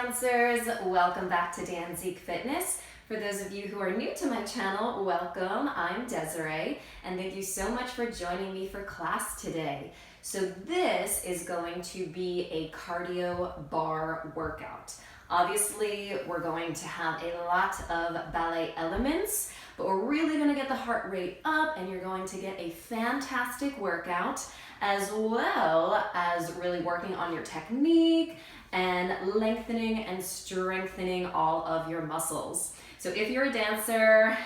dancers, welcome back to Danzique Fitness. For those of you who are new to my channel, welcome. I'm Desiree, and thank you so much for joining me for class today. So this is going to be a cardio bar workout. Obviously, we're going to have a lot of ballet elements, but we're really going to get the heart rate up, and you're going to get a fantastic workout, as well as really working on your technique and lengthening and strengthening all of your muscles. So if you're a dancer,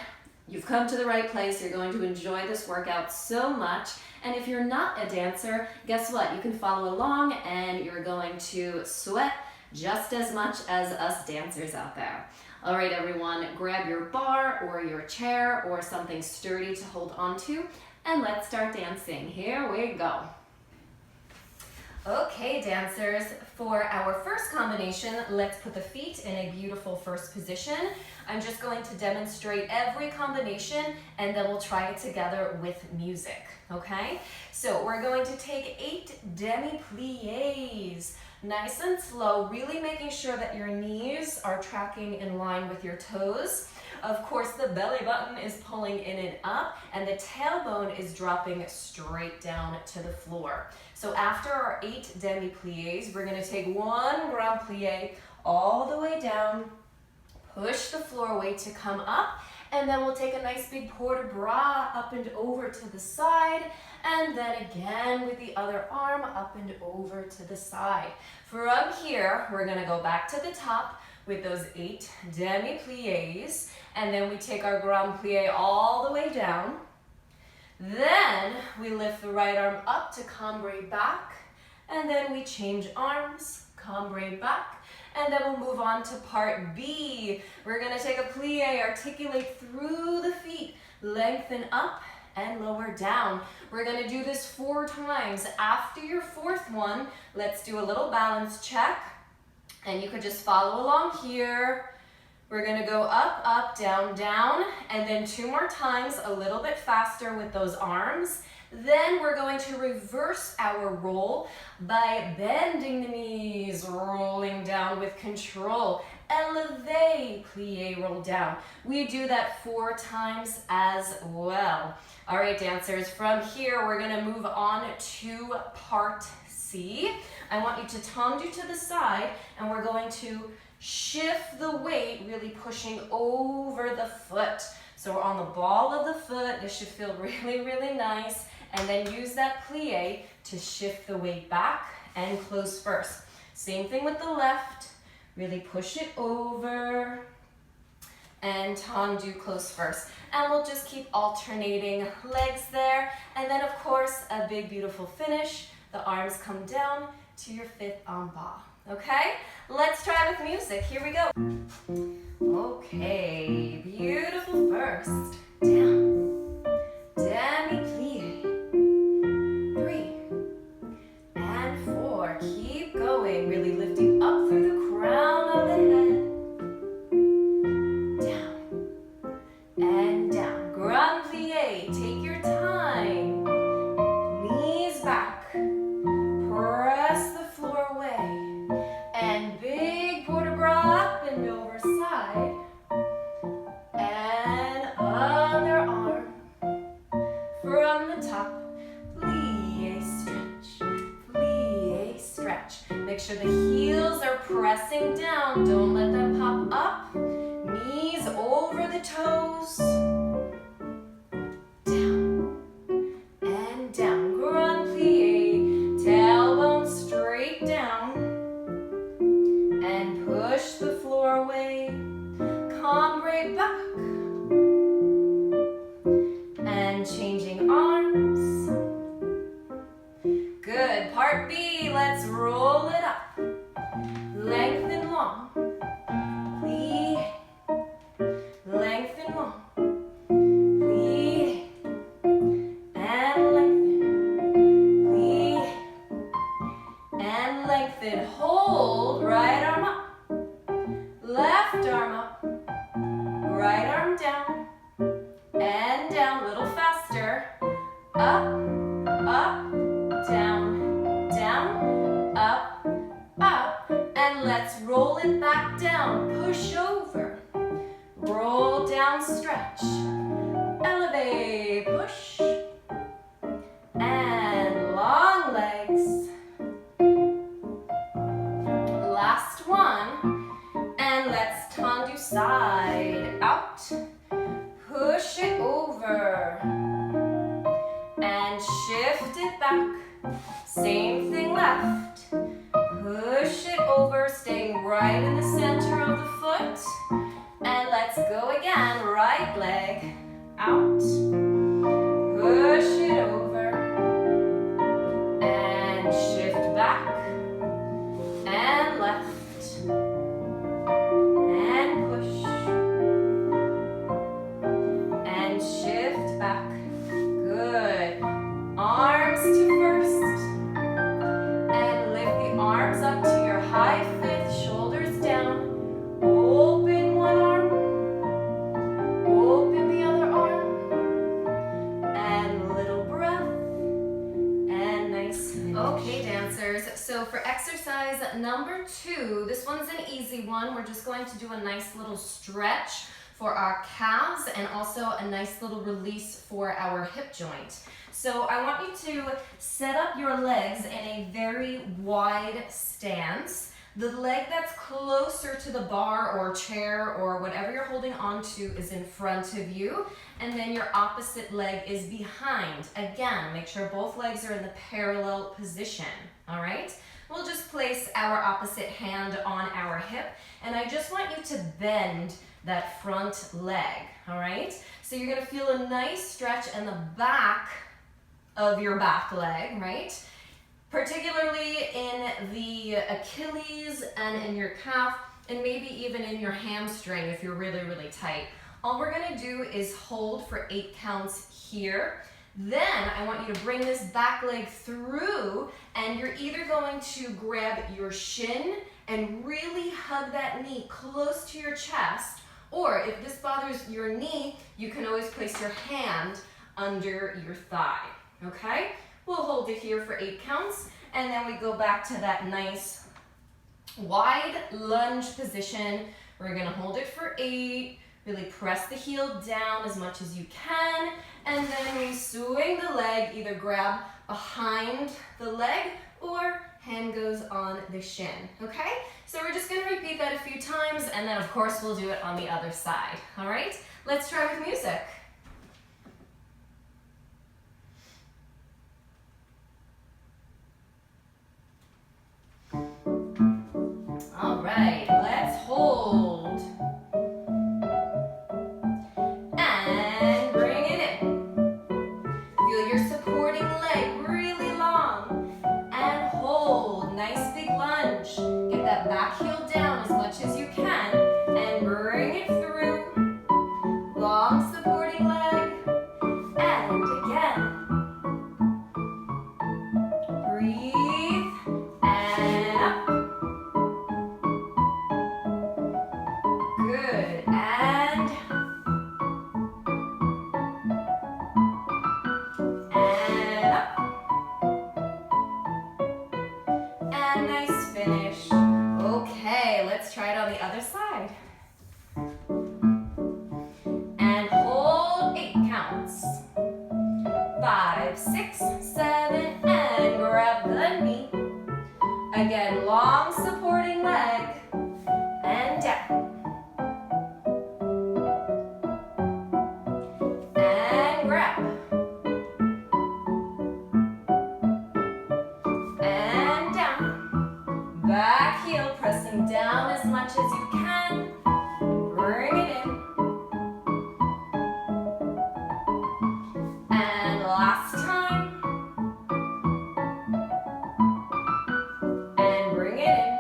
you've come to the right place. You're going to enjoy this workout so much. And if you're not a dancer, guess what? You can follow along and you're going to sweat just as much as us dancers out there. All right, everyone, grab your bar or your chair or something sturdy to hold on to, and let's start dancing. Here we go. Okay, dancers, for our first combination, let's put the feet in a beautiful first position. I'm just going to demonstrate every combination, and then we'll try it together with music, okay? So we're going to take 8 demi-plies. Nice and slow, really making sure that your knees are tracking in line with your toes. Of course, the belly button is pulling in and up, and the tailbone is dropping straight down to the floor. So after our 8 demi-plies, we're gonna take 1 grand plie all the way down, push the floor weight to come up, and then we'll take a nice big port de bras up and over to the side, and then again with the other arm up and over to the side. From here, we're gonna go back to the top with those 8 demi-plies, and then we take our grand plie all the way down. Then we lift the right arm up to cambre back, and then we change arms, cambre back, and then we'll move on to part B. We're gonna take a plie, articulate through the feet, lengthen up and lower down. We're gonna do this 4 times. After your 4th one, let's do a little balance check, and you could just follow along here. We're gonna go up, up, down, down, and then 2 more times, a little bit faster with those arms. Then we're going to reverse our roll by bending the knees, rolling down with control. Elevate, plie, roll down. We do that 4 times as well. All right, dancers, from here, we're gonna move on to part C. I want you to tendu to the side, and we're going to shift the weight, really pushing over the foot. So we're on the ball of the foot. This should feel really, really nice. And then use that plie to shift the weight back and close first. Same thing with the left. Really push it over and tendu close first. And we'll just keep alternating legs there. And then, of course, a big, beautiful finish. The arms come down to your 5th en bas. Okay, let's try with music. Here we go. Okay, beautiful first. Down, demi-plie. 3 and 4. Keep going, really lifting up through the crown of the head. Down and down. Grand plie. Take your time. Knees back. Press the floor away. And big port de bras up and over side. And other arm. From the top, plie, stretch. Make sure the heels are pressing down. Don't let them pop up. Knees over the toes. Down and down. Grand plie. Tailbone straight down. And push the floor away. Cambre back. And changing arms. Good. Part B, let's roll it up. Lengthen long. Plie. Lengthen long. right in the center of the foot. And let's go again. Right leg out. Push it over. And shift back. And left. And push. And shift back. Good. Arms to first. And lift the arms up to your high fifth, shoulders down. Open one arm. Open the other arm. And little breath. And nice finish. Okay, dancers. So for exercise number 2, this one's an easy one. We're just going to do a nice little stretch for our calves and also a nice little release for our hip joint. So I want you to set up your legs in a very wide stance. The leg that's closer to the bar or chair or whatever you're holding onto is in front of you, and then your opposite leg is behind. Again, make sure both legs are in the parallel position, all right? We'll just place our opposite hand on our hip, and I just want you to bend that front leg, all right? So you're gonna feel a nice stretch in the back of your back leg, right? Particularly in the Achilles and in your calf, and maybe even in your hamstring if you're really, really tight. All we're gonna do is hold for 8 counts here. Then I want you to bring this back leg through, and you're either going to grab your shin and really hug that knee close to your chest, or if this bothers your knee, you can always place your hand under your thigh, okay? We'll hold it here for 8 counts, and then we go back to that nice wide lunge position. We're gonna hold it for 8, really press the heel down as much as you can, and then we swing the leg, either grab behind the leg or hand goes on the shin, okay? So we're just gonna repeat that a few times, and then of course we'll do it on the other side, all right? Let's try with music. All right, let's hold. And bring it in. Feel your supporting leg really long. And hold, nice big lunge. Get that back heel down as much as you can. And bring it through. Long supporting leg. And again. Breathe. And up. Good, and up, and nice finish. Okay, let's try it on the other side. And hold 8 counts. 5, 6, 7, and grab the knee. Again, long supporting leg, and down. Back heel, pressing down as much as you can. Bring it in. And last time. And bring it in.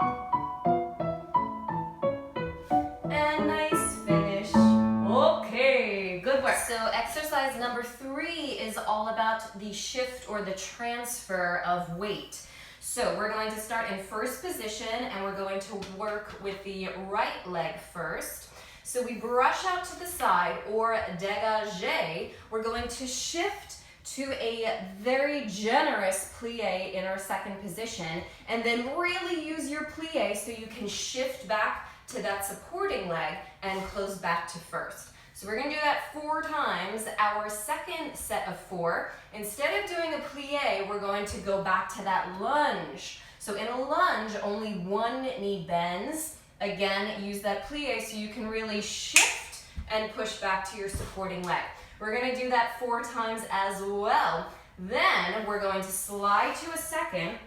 And nice finish. Okay, good work. So exercise number 3 is all about the shift or the transfer of weight. So we're going to start in first position, and we're going to work with the right leg first. So we brush out to the side, or dégagé. We're going to shift to a very generous plie in our second position, and then really use your plie so you can shift back to that supporting leg and close back to first. So we're gonna do that 4 times. Our second set of 4, instead of doing a plie, we're going to go back to that lunge. So in a lunge, only one knee bends. Again, use that plie so you can really shift and push back to your supporting leg. We're gonna do that 4 times as well. Then we're going to slide to a second,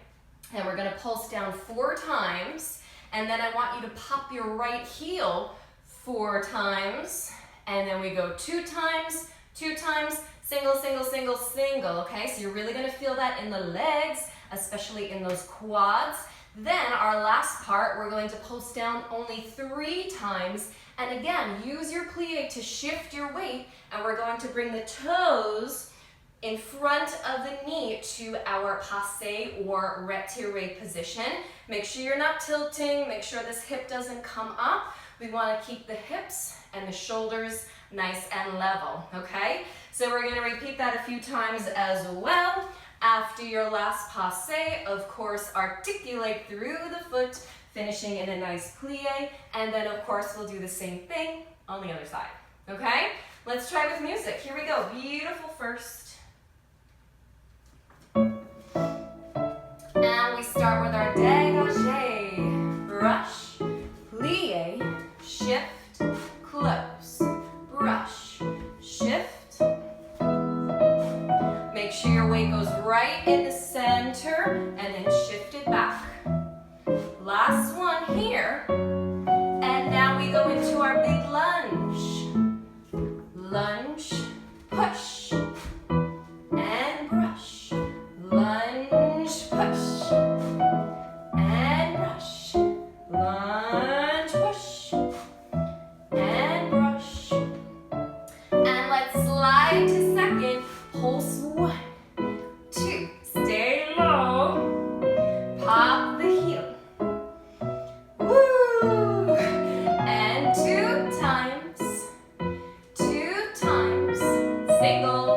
and we're gonna pulse down 4 times. And then I want you to pop your right heel 4 times. And then we go 2 times, single, single, single, single, okay? So you're really gonna feel that in the legs, especially in those quads. Then our last part, we're going to pulse down only 3 times. And again, use your plie to shift your weight, and we're going to bring the toes in front of the knee to our passe or retiré position. Make sure you're not tilting, make sure this hip doesn't come up. We wanna keep the hips and the shoulders nice and level, okay? So we're gonna repeat that a few times as well. After your last passe, of course, articulate through the foot, finishing in a nice plie, and then of course we'll do the same thing on the other side, okay? Let's try with music. Here we go. Beautiful first. And we start with our dégagé. Brush, plie, shift, close. Brush, shift. Make sure your weight goes right in the center and then shift it back. Last one here. And now we go into our big lunge. Lunge, push, and brush. Lunge, push, and brush. Lunge, push, and brush. And let's slide to second. Pulse 1, 2. Stay low. Pop the heel. Woo! And 2 times. 2 times. Single.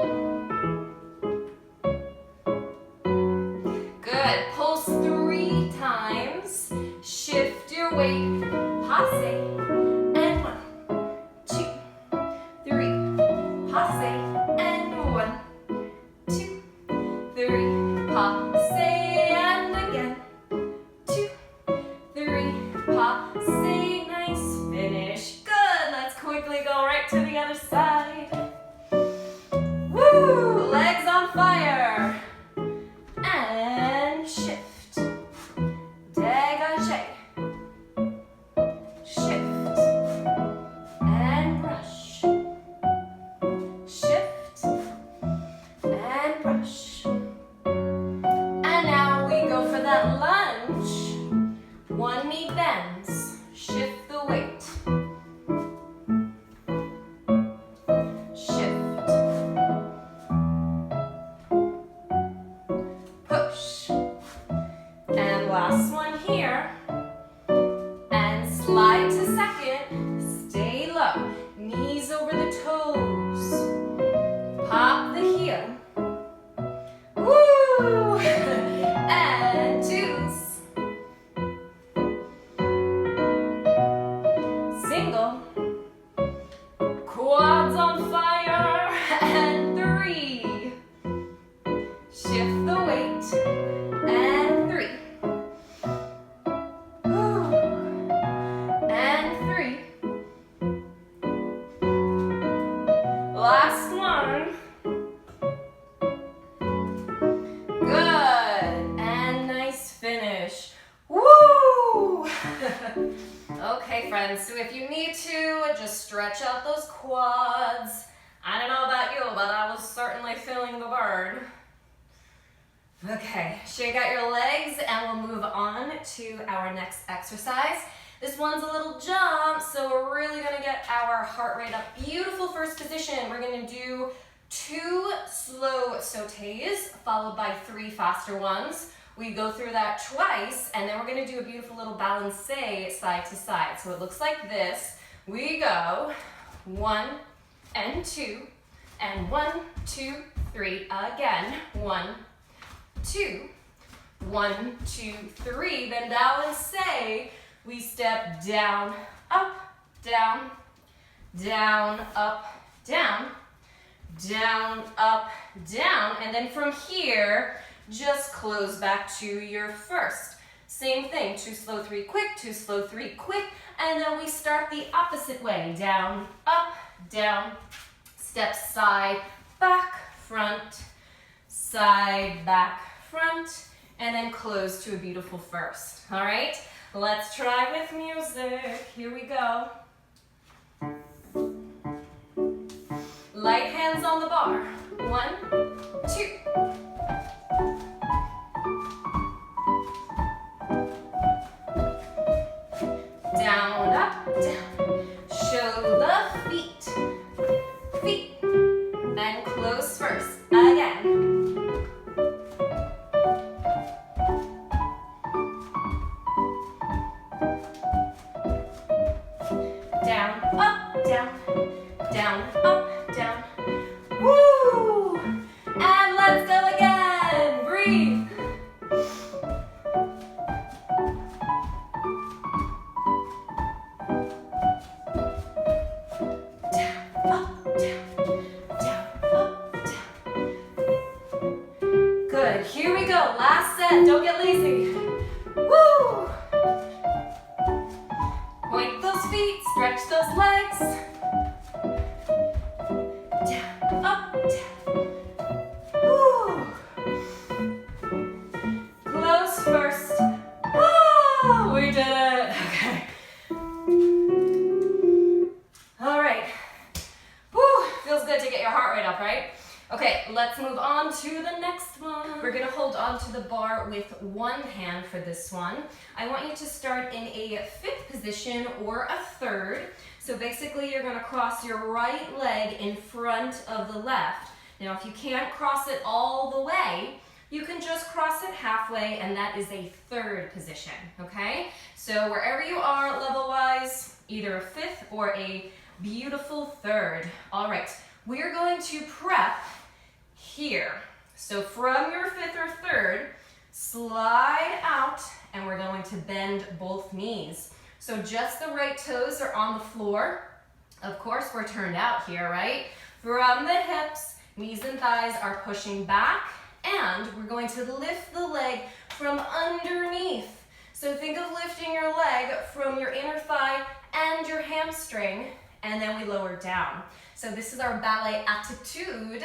Good. Pulse 3 times. Shift your weight. Passe. And 1, 2, 3. Passe. And 1, 2, 3. Passe. And again. 2, 3. Passe. Nice finish. Good. Let's quickly go right to the other side. Woo! Legs on fire. And shift. Dégagé. Shift. And brush. Shift. And brush. And now we go for that lunge. 1 knee bends. Shift the weight. Shift. Push. And last one here. And slide to second. Stay low. Knees over the toes. Pop the heel. Woo! And 2s. Single. Quads on fire. And 3. Shift the weight. And 3. Woo. And 3. Last one. Good. And nice finish. Woo! Okay, friends, so if you need to, just stretch out those quads. I don't know about you, but I was certainly feeling the burn. Okay, shake out your legs and we'll move on to our next exercise. This one's a little jump, so we're really gonna get our heart rate up. Beautiful first position. We're gonna do 2 slow sautés followed by 3 faster ones. We go through that twice, and then we're gonna do a beautiful little balancé side to side. So it looks like this. We go 1 and 2, and 1, 2, 3 again. 1, 2, 1, 2, 3. Then balancé, we step down, up, down, down, up, down, down, up, down, and then from here, just close back to your first. Same thing, 2 slow, 3 quick, 2 slow, 3 quick, and then we start the opposite way. Down, up, down, step side, back, front, side, back, front, and then close to a beautiful first. All right, Let's try with music. Here we go. Light hands on the bar. 1, 2. Down, up, down. Show the feet. Feet. And close first. Again. Down, up, down. Down, up, down. Woo! And let's go again. Breathe. Down, up, down. Down, up, down. Good. Here we go. Last set. Don't get lazy. Woo! Point those feet. Stretch those legs. Let's move on to the next one. We're gonna hold on to the bar with one hand for this one. I want you to start in a 5th position or a 3rd. So basically you're gonna cross your right leg in front of the left. Now if you can't cross it all the way, you can just cross it halfway, and that is a 3rd position, okay? So wherever you are level-wise, either a 5th or a beautiful 3rd. All right, we're going to prep here. So from your 5th or 3rd, slide out, and we're going to bend both knees. So just the right toes are on the floor. Of course, we're turned out here, right? From the hips, knees and thighs are pushing back, and we're going to lift the leg from underneath. So think of lifting your leg from your inner thigh and your hamstring, and then we lower down. So this is our ballet attitude.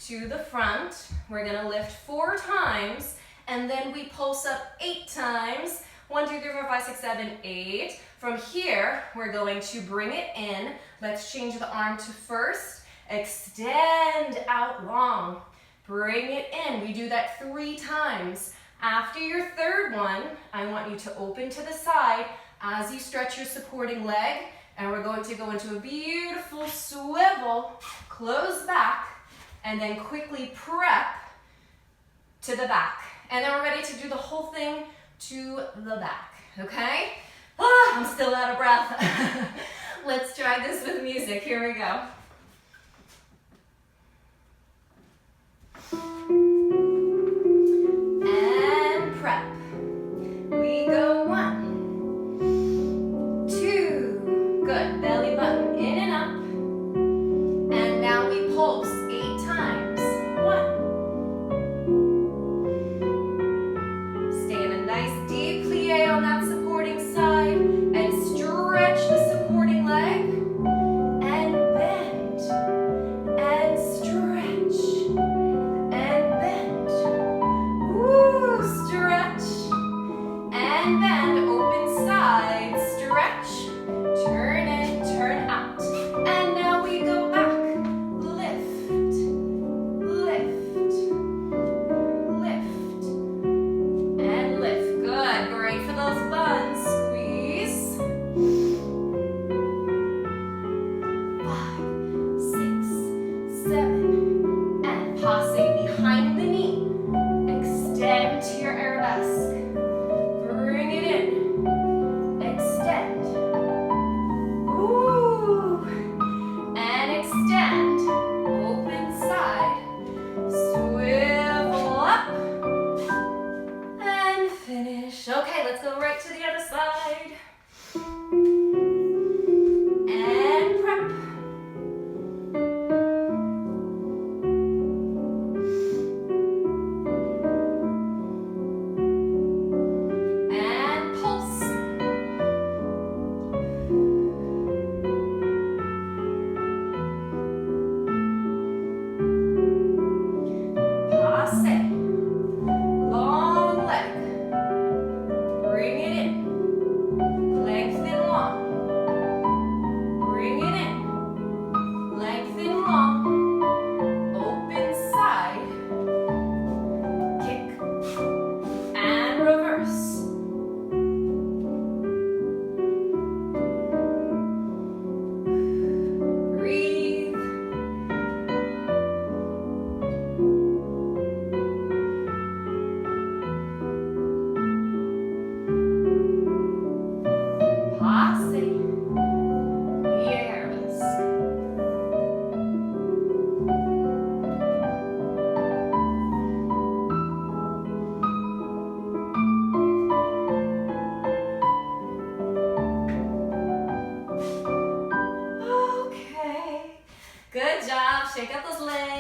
To the front, we're gonna lift 4 times, and then we pulse up 8 times. 1, 2, 3, 4, 5, 6, 7, 8. From here, we're going to bring it in. Let's change the arm to first. Extend out long. Bring it in. We do that 3 times. After your 3rd one, I want you to open to the side as you stretch your supporting leg, and we're going to go into a beautiful swivel, close back, and then quickly prep to the back. And then we're ready to do the whole thing to the back, okay? I'm still out of breath. Let's try this with music. Here we go. And prep. We go 1, 2, good. Belly button in and up. And now we pulse 8 times. 1. Stay in a nice deep plie on that supporting side and stretch the supporting leg and bend.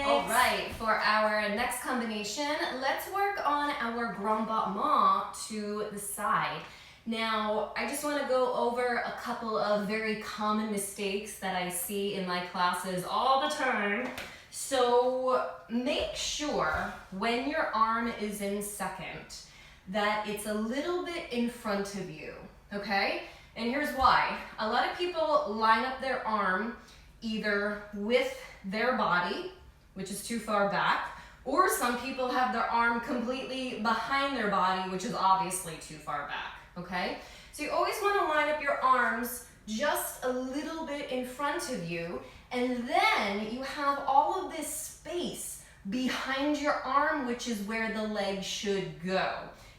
All right, for our next combination, let's work on our grand battement to the side. Now, I just want to go over a couple of very common mistakes that I see in my classes all the time. So make sure when your arm is in second that it's a little bit in front of you, okay? And here's why. A lot of people line up their arm either with their body, which is too far back, or some people have their arm completely behind their body, which is obviously too far back, okay? So you always want to line up your arms just a little bit in front of you, and then you have all of this space behind your arm, which is where the leg should go.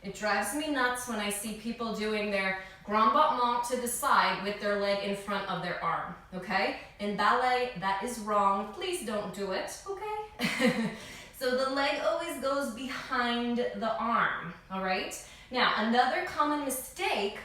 It drives me nuts when I see people doing their grand battement to the side with their leg in front of their arm, okay? In ballet, that is wrong. Please don't do it, okay? So the leg always goes behind the arm, all right? Now, another common mistake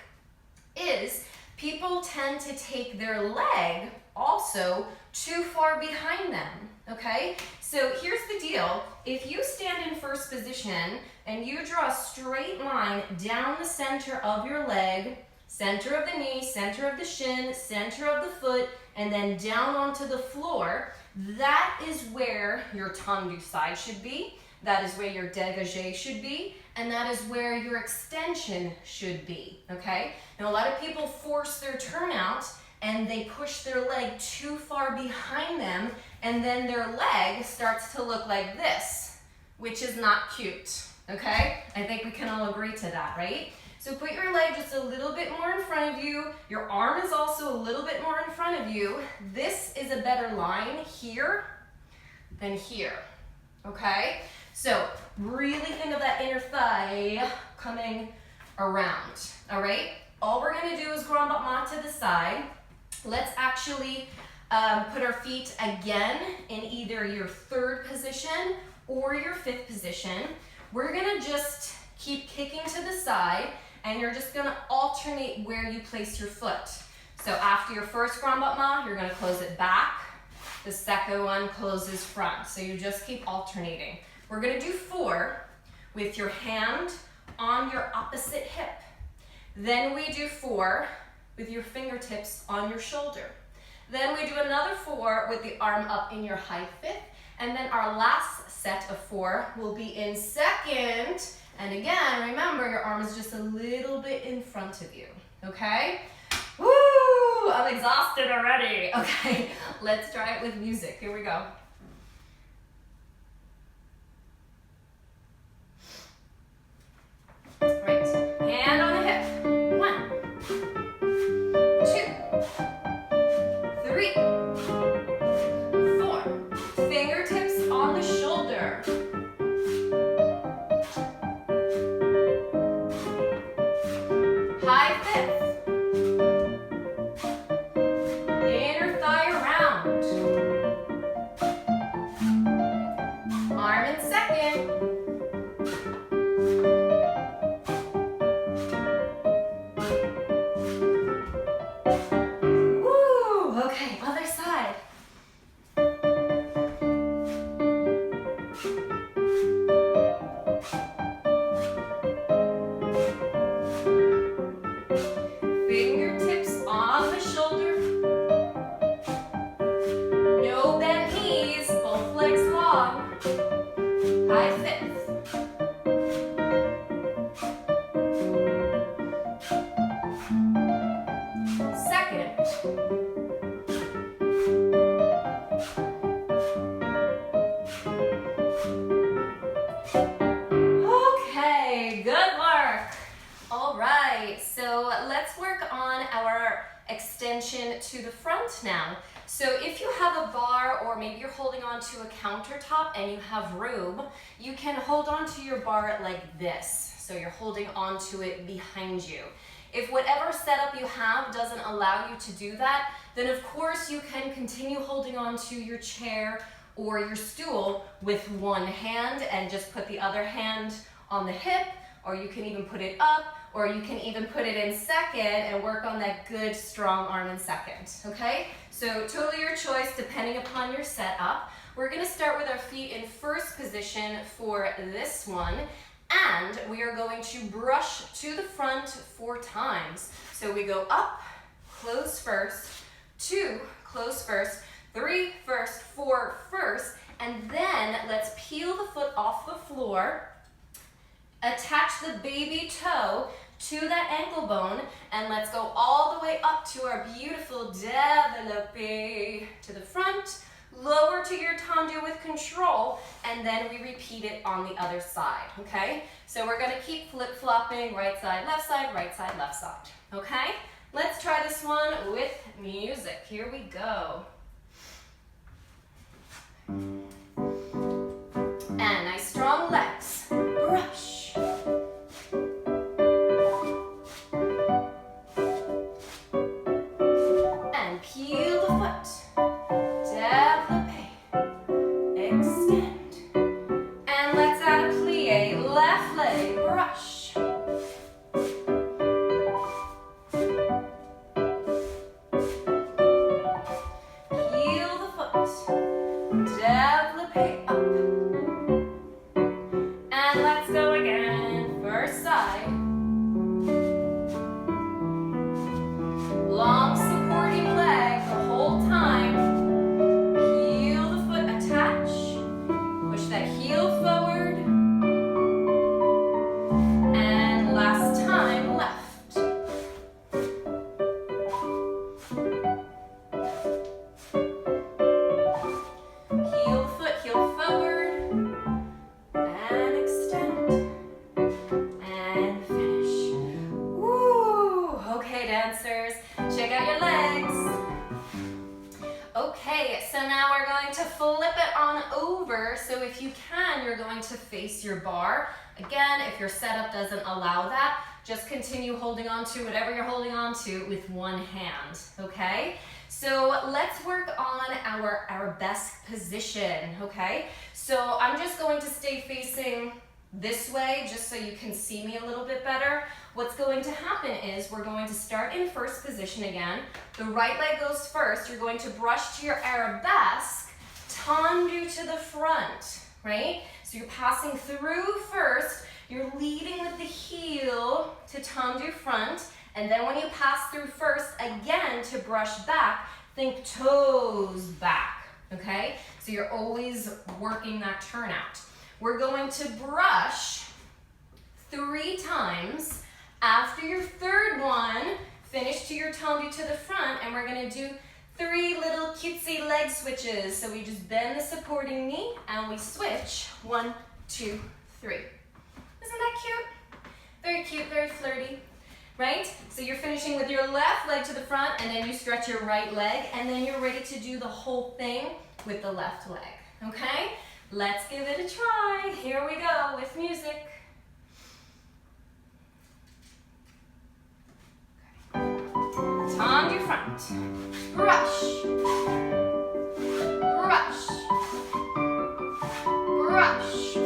is people tend to take their leg also too far behind them, okay? So here's the deal. If you stand in first position and you draw a straight line down the center of your leg, center of the knee, center of the shin, center of the foot, and then down onto the floor, that is where your tendu side should be, that is where your dégagé should be, and that is where your extension should be, okay? Now, a lot of people force their turnout and they push their leg too far behind them, and then their leg starts to look like this, which is not cute, okay? I think we can all agree to that, right? So put your leg just a little bit more in front of you. Your arm is also a little bit more in front of you. This is a better line here than here, okay? So really think of that inner thigh coming around, all right? All we're gonna do is grand battement to the side. Let's actually put our feet again in either your third position or your fifth position. We're gonna just keep kicking to the side, and you're just gonna alternate where you place your foot. So after your first grand battement, you're gonna close it back. The second one closes front. So you just keep alternating. We're gonna do 4 with your hand on your opposite hip. Then we do 4 with your fingertips on your shoulder. Then we do another 4 with the arm up in your high fifth. And then our last set of 4 will be in second. And again, remember, your arm is just a little bit in front of you, okay? Woo! I'm exhausted already. Okay, let's try it with music. Here we go. Right, hand on the hip. 1, 2, 3, 4. Fingertips on the shoulder. High fifth. Inner thigh around. Arm in second. Woo! Okay, other side. Fingertips on the shoulder. No bent knees, both legs long. High fifth. Second. Okay, good work. All right, so let's work on our extension to the front now. So if you have a bar, or maybe you're holding on to a countertop and you have room, you can hold on to your bar like this. So you're holding on to it behind you. If whatever setup you have doesn't allow you to do that, then of course you can continue holding on to your chair or your stool with one hand and just put the other hand on the hip, or you can even put it up, or you can even put it in second and work on that good strong arm in second, okay? So totally your choice depending upon your setup. We're gonna start with our feet in first position for this one, and we are going to brush to the front 4 times. So we go up, close first, 2, close first, 3 first, 4 first, and then let's peel the foot off the floor, attach the baby toe to that ankle bone, and let's go all the way up to our beautiful développé to the front, lower to your tendu with control, and then we repeat it on the other side, okay? So we're gonna keep flip-flopping, right side, left side, okay? Let's try this one with music. Here we go. And nice strong legs, brush. And peel the foot, développé, extend. And let's add a plie, left leg, brush. Peel the foot, développé up. And let's go again, first side. Long supporting leg the whole time. Heel the foot, attach. Push that heel forward. And last time, left. Heel the foot, heel forward. And extend. And finish. Woo! Okay, dancers, check out your legs. Okay, so now we're going to flip it on over. So if you can, you're going to face your bar. Again, if your setup doesn't allow that, just continue holding on to whatever you're holding on to with one hand, okay? So let's work on our arabesque position, okay? So I'm just going to stay facing this way just so you can see me a little bit better. What's going to happen is we're going to start in first position again. The right leg goes first. You're going to brush to your arabesque, tendu to the front, right? So you're passing through first. You're leading with the heel to tendu front. And then when you pass through first, again to brush back, think toes back, okay? So you're always working that turnout. We're going to brush 3 times. After your third one, finish to your tendu to the front, and we're gonna do 3 little cutesy leg switches. So we just bend the supporting knee and we switch. 1, 2, 3. Isn't that cute? Very cute, very flirty, right? So you're finishing with your left leg to the front, and then you stretch your right leg, and then you're ready to do the whole thing with the left leg, okay? Let's give it a try. Here we go with music. Tendu front, brush, brush, brush,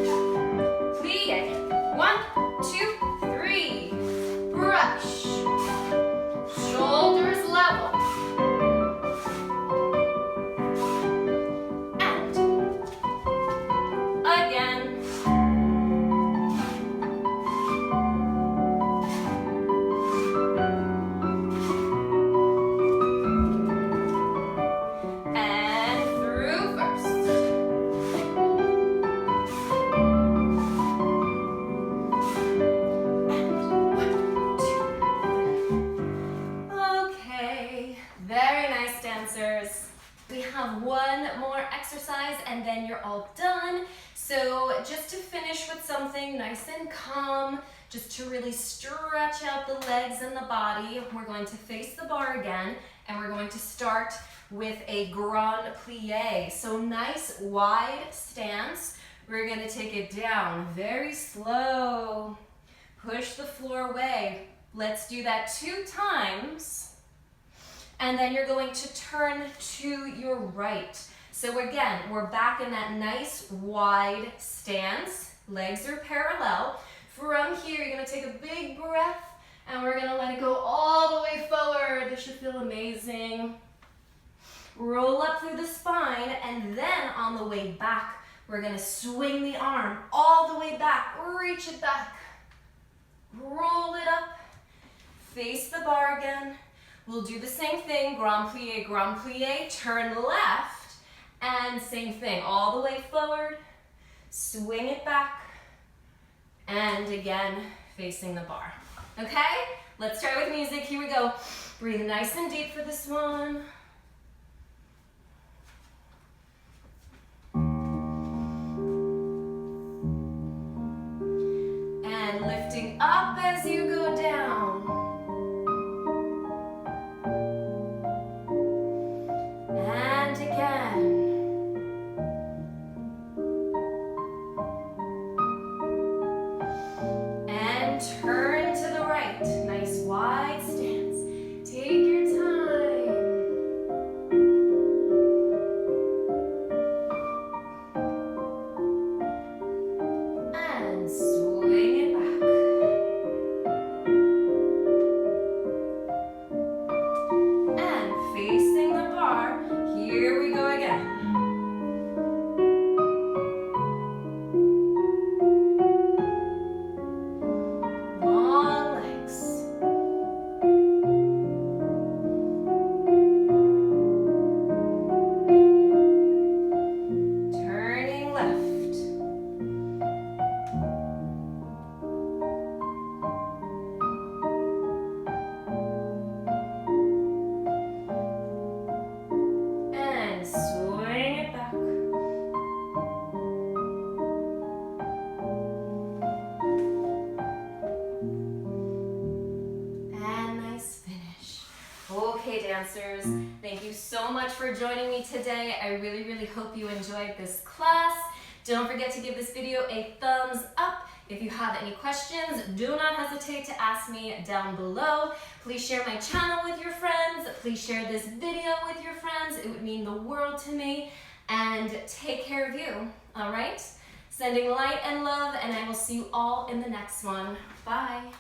plie, 1, 2, 3, brush, shoulders level, and again. We have one more exercise and then you're all done. So just to finish with something nice and calm, just to really stretch out the legs and the body, we're going to face the bar again, and we're going to start with a grand plie. So nice wide stance. We're going to take it down very slow. Push the floor away. Let's do that 2 times. And then you're going to turn to your right. So again, we're back in that nice wide stance. Legs are parallel. From here, you're gonna take a big breath, and we're gonna let it go all the way forward. This should feel amazing. Roll up through the spine, and then on the way back, we're gonna swing the arm all the way back. Reach it back. Roll it up. Face the bar again. We'll do the same thing, grand plie, turn left, and same thing, all the way forward, swing it back, and again, facing the bar. Okay? Let's try with music, here we go. Breathe nice and deep for this one. And lifting up as you go down. And again. And turn to the right. Nice wide stance. Take your time. And swing it back. And facing the bar. Here we go again. Long legs. Turning left. And swing it back. And nice finish. Okay, dancers, thank you so much for joining me today. I really, really hope you enjoyed this class. Don't forget to give this video a thumbs up. If you have any questions, do not hesitate to ask me down below. Please share my channel with your friends. Please share this video with your friends. It would mean the world to me. And take care of you, all right? Sending light and love, and I will see you all in the next one. Bye.